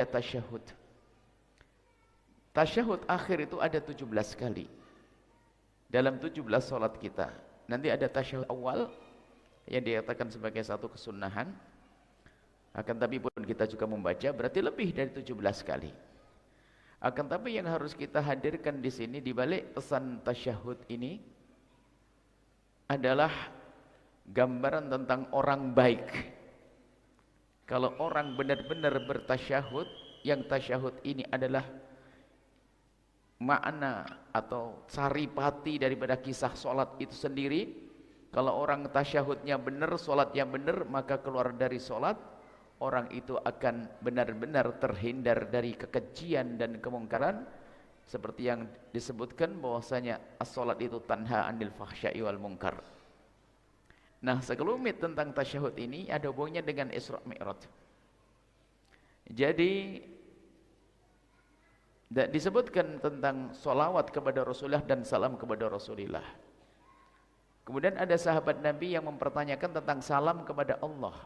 tasyahud. Tasyahud akhir itu ada 17 kali dalam 17 salat kita. Nanti ada tasyahud awal yang dikatakan sebagai satu kesunahan. Akan tapi pun kita juga membaca, berarti lebih dari 17 kali. Akan tapi yang harus kita hadirkan di sini di balik pesan tasyahud ini adalah gambaran tentang orang baik. Kalau orang benar-benar bertasyahud, yang tasyahud ini adalah makna atau saripati daripada kisah solat itu sendiri. Kalau orang tasyahudnya benar, solatnya benar, maka keluar dari solat orang itu akan benar-benar terhindar dari kekejian dan kemungkaran, seperti yang disebutkan bahwasanya as-solat itu tanha anil fahsya'i wal munkar. Nah, sekelumit tentang tasyahud ini ada hubungannya dengan Isra Mi'raj. Jadi disebutkan tentang solawat kepada Rasulullah dan salam kepada Rasulullah. Kemudian ada sahabat Nabi yang mempertanyakan tentang salam kepada Allah.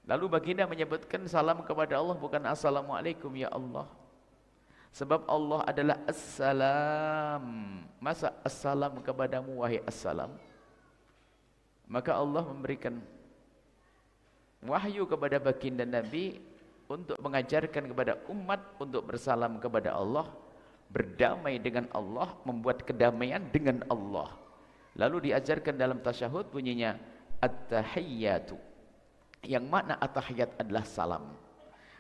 Lalu baginda menyebutkan salam kepada Allah bukan assalamualaikum ya Allah, sebab Allah adalah assalam. Masa assalam kepadamu wahai assalam? Maka Allah memberikan wahyu kepada baginda Nabi untuk mengajarkan kepada umat untuk bersalam kepada Allah, berdamai dengan Allah, membuat kedamaian dengan Allah. Lalu diajarkan dalam tasyahud bunyinya at-tahiyyatu, yang makna at-tahiyyat adalah salam.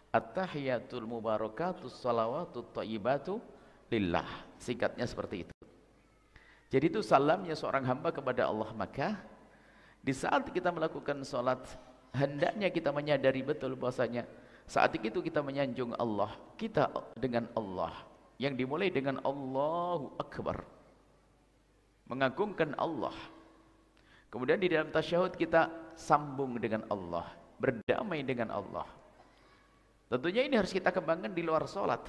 At-tahiyyatul mubarakatus salawatut thayyibatu lillah, singkatnya seperti itu. Jadi itu salamnya seorang hamba kepada Allah. Maka di saat kita melakukan salat, hendaknya kita menyadari betul bahwasanya saat itu kita menyanjung Allah, kita dengan Allah, yang dimulai dengan Allahu Akbar, mengagungkan Allah. Kemudian di dalam tasyahud kita sambung dengan Allah, berdamai dengan Allah. Tentunya ini harus kita kembangkan di luar salat.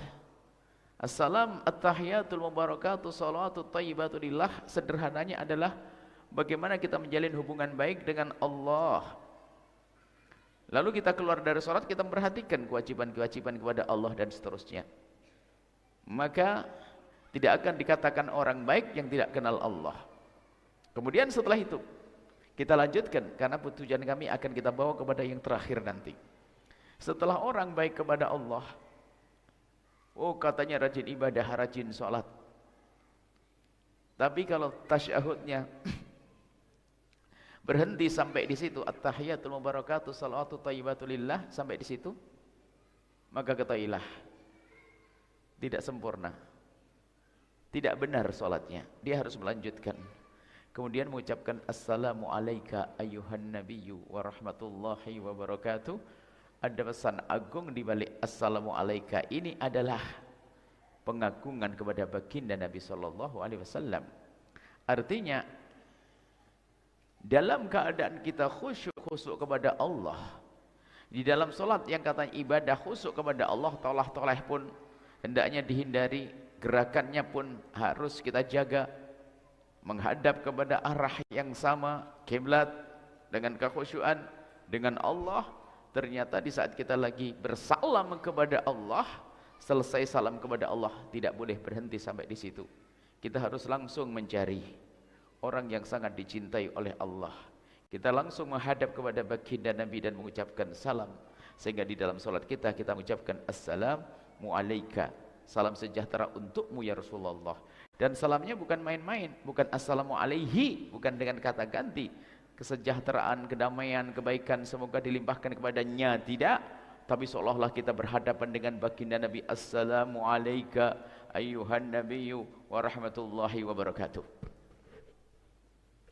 Assalam at-tahiyatul mubarakatuh salawatut thayyibatu lillah, sederhananya adalah bagaimana kita menjalin hubungan baik dengan Allah. Lalu kita keluar dari sholat, kita memperhatikan kewajiban-kewajiban kepada Allah dan seterusnya. Maka tidak akan dikatakan orang baik yang tidak kenal Allah. Kemudian setelah itu kita lanjutkan, karena tujuan kami akan kita bawa kepada yang terakhir nanti. Setelah orang baik kepada Allah, oh katanya rajin ibadah, rajin sholat, tapi kalau tasyahudnya berhenti sampai di situ, at-tahiyatul mubarakatuh salawatut thayyibatu lillah, sampai di situ, maka ketahuilah tidak sempurna, tidak benar salatnya. Dia harus melanjutkan, kemudian mengucapkan assalamu alayka ayyuhan nabiyyu wa rahmatullahi wa barakatuh. Ada pesan agung di balik assalamu alayka ini, adalah pengagungan kepada baginda Nabi sallallahu alaihi wasallam. Artinya dalam keadaan kita khusyuk kepada Allah, di dalam solat yang katanya ibadah khusyuk kepada Allah, tolah-toleh pun hendaknya dihindari, gerakannya pun harus kita jaga, menghadap kepada arah yang sama, kiblat, dengan kekhusyuan dengan Allah. Ternyata di saat kita lagi bersalam kepada Allah, selesai salam kepada Allah, tidak boleh berhenti sampai di situ. Kita harus langsung mencari orang yang sangat dicintai oleh Allah. Kita langsung menghadap kepada baginda Nabi dan mengucapkan salam. Sehingga di dalam salat kita mengucapkan assalamu alayka, salam sejahtera untukmu ya Rasulullah. Dan salamnya bukan main-main, bukan assalamu alaihi, bukan dengan kata ganti. Kesejahteraan, kedamaian, kebaikan semoga dilimpahkan kepadanya, tidak. Tapi seolah-olah kita berhadapan dengan baginda Nabi. Assalamu alayka ayyuhan nabiyyu wa rahmatullahi wa barakatuh.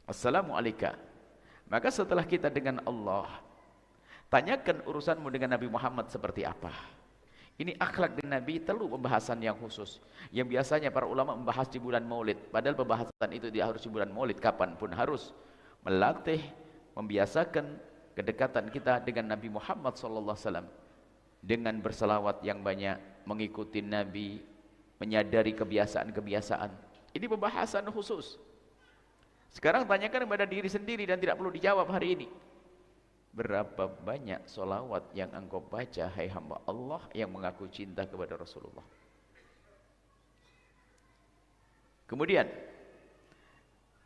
Assalamu alayka. Maka setelah kita dengan Allah, tanyakan urusanmu dengan Nabi Muhammad seperti apa. Ini akhlak dari Nabi, perlu pembahasan yang khusus, yang biasanya para ulama membahas di bulan Maulid. Padahal pembahasan itu tidak harus di bulan Maulid, kapanpun harus melatih, membiasakan kedekatan kita dengan Nabi Muhammad SAW, dengan berselawat yang banyak, mengikuti Nabi, menyadari kebiasaan-kebiasaan. Ini pembahasan khusus. Sekarang tanyakan kepada diri sendiri dan tidak perlu dijawab hari ini. Berapa banyak solawat yang engkau baca, hai hamba Allah yang mengaku cinta kepada Rasulullah. Kemudian,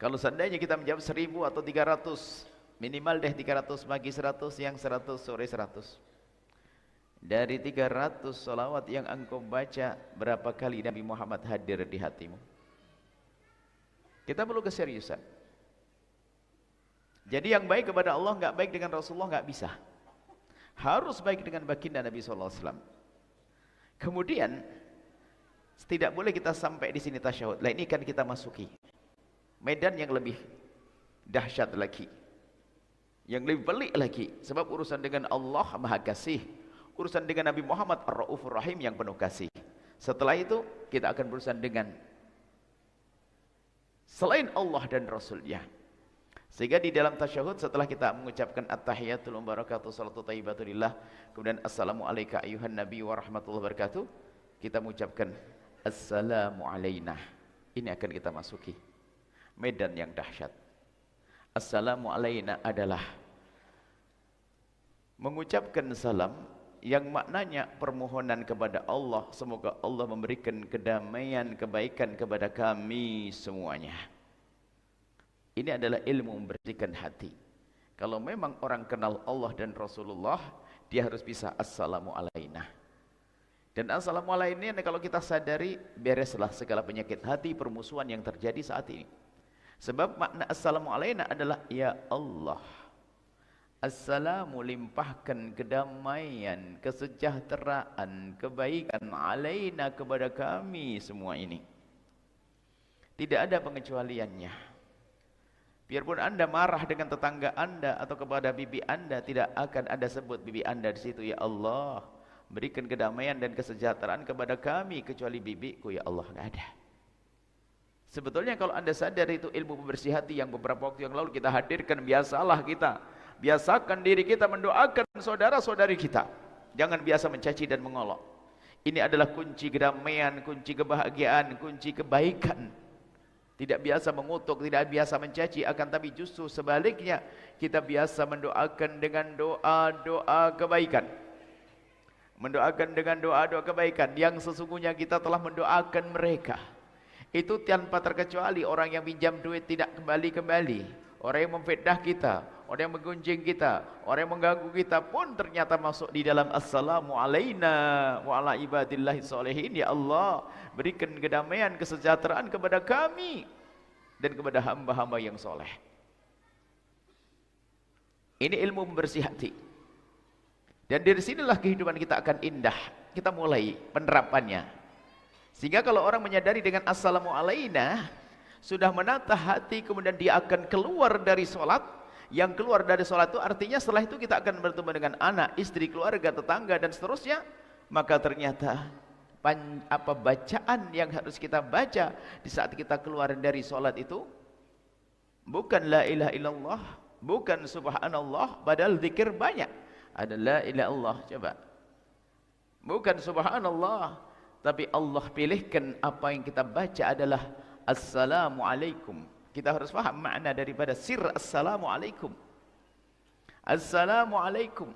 kalau seandainya kita menjawab 1000 atau 300, minimal deh 300 pagi 100, yang 100 sore 100. Dari 300 solawat yang engkau baca, berapa kali Nabi Muhammad hadir di hatimu? Kita perlu keseriusan. Jadi yang baik kepada Allah, nggak baik dengan Rasulullah, nggak bisa. Harus baik dengan baginda Nabi SAW. Kemudian, tidak boleh kita sampai di sini tasyahud. Lah ini kan kita masuki medan yang lebih dahsyat lagi, yang lebih pelik lagi. Sebab urusan dengan Allah Maha Kasih, urusan dengan Nabi Muhammad Ar-Raufur Rahim yang penuh kasih. Setelah itu kita akan berurusan dengan selain Allah dan Rasulnya. Sehingga di dalam tasyahud setelah kita mengucapkan at-tahiyatul mubarakatuh salatu thayyibatulillah, kemudian assalamu alayka ayuhan nabi wa rahmatullahi wabarakatuh, kita mengucapkan assalamu alayna. Ini akan kita masuki medan yang dahsyat. Assalamu alayna adalah mengucapkan salam yang maknanya permohonan kepada Allah, semoga Allah memberikan kedamaian, kebaikan kepada kami semuanya. Ini adalah ilmu membersihkan hati. Kalau memang orang kenal Allah dan Rasulullah, dia harus bisa assalamu alayna. Dan assalamu alayna ini kalau kita sadari, bereslah segala penyakit hati, permusuhan yang terjadi saat ini. Sebab makna assalamu alayna adalah ya Allah, assalamu limpahkan kedamaian, kesejahteraan, kebaikan alayna kepada kami semua ini. Tidak ada pengecualiannya. Biarpun Anda marah dengan tetangga Anda atau kepada bibi Anda, tidak akan ada sebut bibi Anda di situ, ya Allah, berikan kedamaian dan kesejahteraan kepada kami kecuali bibiku, ya Allah, enggak ada. Sebetulnya kalau Anda sadar itu ilmu pembersih hati yang beberapa waktu yang lalu kita hadirkan, biasakan diri kita mendoakan saudara-saudari kita. Jangan biasa mencaci dan mengolok. Ini adalah kunci kedamaian, kunci kebahagiaan, kunci kebaikan. Tidak biasa mengutuk, tidak biasa mencaci, akan tapi justru sebaliknya, kita biasa mendoakan dengan doa-doa kebaikan. Mendoakan dengan doa-doa kebaikan yang sesungguhnya kita telah mendoakan mereka. Itu tanpa terkecuali orang yang pinjam duit tidak kembali-kembali, orang yang memfitnah kita, orang yang menggunjing kita, orang yang mengganggu kita pun ternyata masuk di dalam assalamu alayna wa ala ibadillahi sholihin. Ya Allah, berikan kedamaian, kesejahteraan kepada kami dan kepada hamba-hamba yang soleh. Ini ilmu membersih hati. Dan dari sinilah kehidupan kita akan indah. Kita mulai penerapannya. Sehingga kalau orang menyadari dengan assalamu alayna, sudah menata hati, kemudian dia akan keluar dari sholat. Yang keluar dari sholat itu artinya setelah itu kita akan bertemu dengan anak, istri, keluarga, tetangga, dan seterusnya. Maka ternyata bacaan yang harus kita baca di saat kita keluar dari sholat itu bukan la ilaha illallah, bukan subhanallah, padahal zikir banyak. Ada la ilaha illallah, coba. Bukan subhanallah, tapi Allah pilihkan apa yang kita baca adalah assalamu alaikum. Kita harus faham makna daripada sir assalamu alaikum. Assalamu alaikum.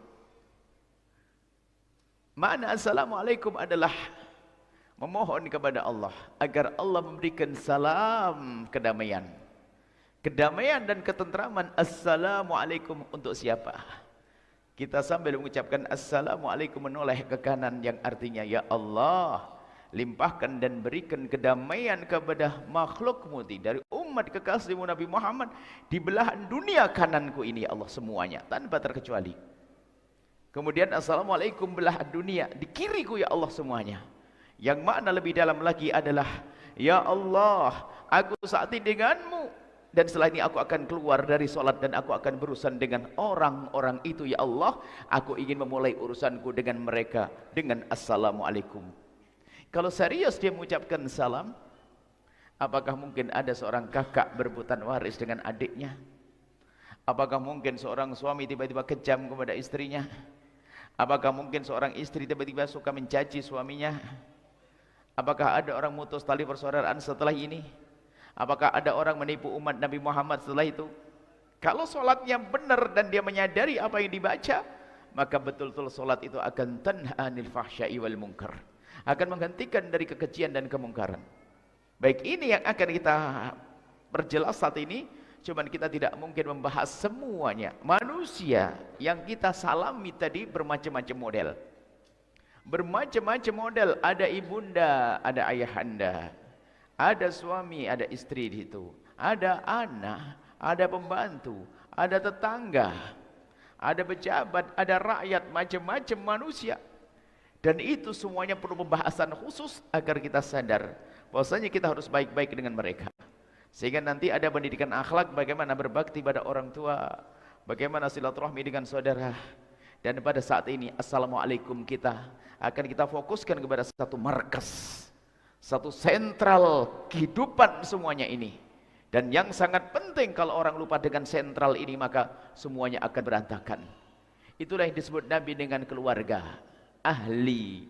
Makna assalamu alaikum adalah memohon kepada Allah agar Allah memberikan salam kedamaian. Kedamaian dan ketentraman. Assalamu alaikum untuk siapa? Kita sambil mengucapkan assalamu alaikum menoleh ke kanan yang artinya ya Allah, limpahkan dan berikan kedamaian kepada makhlukmu dari umat kekasihmu Nabi Muhammad di belahan dunia kananku ini, ya Allah, semuanya tanpa terkecuali. Kemudian assalamualaikum belahan dunia di kiriku, ya Allah, semuanya. Yang makna lebih dalam lagi adalah ya Allah, aku saat ini denganmu, dan setelah ini aku akan keluar dari sholat dan aku akan berurusan dengan orang-orang itu, ya Allah. Aku ingin memulai urusanku dengan mereka dengan assalamualaikum. Kalau serius dia mengucapkan salam, apakah mungkin ada seorang kakak berebutan waris dengan adiknya? Apakah mungkin seorang suami tiba-tiba kejam kepada istrinya? Apakah mungkin seorang istri tiba-tiba suka mencaci suaminya? Apakah ada orang mutus tali persaudaraan setelah ini? Apakah ada orang menipu umat Nabi Muhammad setelah itu? Kalau sholatnya benar dan dia menyadari apa yang dibaca, maka betul-betul sholat itu akan tanha anil fahsya'i wal munkar, akan menghentikan dari kekejian dan kemungkaran. Baik, ini yang akan kita perjelas saat ini. Cuman kita tidak mungkin membahas semuanya. Manusia yang kita salami tadi bermacam-macam model. Bermacam-macam model. Ada ibunda, ada ayahanda, ada suami, ada istri di situ, ada anak, ada pembantu, ada tetangga, ada pejabat, ada rakyat, macam-macam manusia. Dan itu semuanya perlu pembahasan khusus agar kita sadar bahwasanya kita harus baik-baik dengan mereka. Sehingga nanti ada pendidikan akhlak, bagaimana berbakti pada orang tua, bagaimana silaturahmi dengan saudara. Dan pada saat ini assalamualaikum kita akan kita fokuskan kepada satu markas, satu sentral kehidupan semuanya ini. Dan yang sangat penting, kalau orang lupa dengan sentral ini maka semuanya akan berantakan. Itulah yang disebut Nabi dengan keluarga ahli.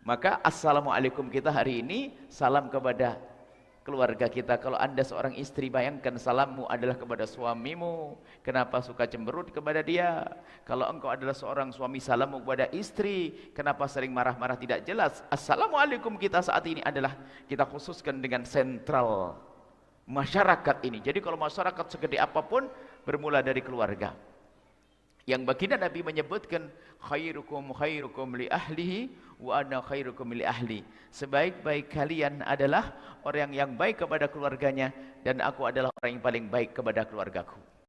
Maka assalamualaikum kita hari ini salam kepada keluarga kita. Kalau anda seorang istri, bayangkan salammu adalah kepada suamimu. Kenapa suka cemberut kepada dia? Kalau engkau adalah seorang suami, salammu kepada istri. Kenapa sering marah-marah tidak jelas? Assalamualaikum kita saat ini adalah kita khususkan dengan sentral masyarakat ini. Jadi kalau masyarakat segede apapun bermula dari keluarga. Yang baginda Nabi menyebutkan khairukum khairukum li ahlihi wa ana khairukum li ahli. Sebaik-baik kalian adalah orang yang baik kepada keluarganya dan aku adalah orang yang paling baik kepada keluargaku.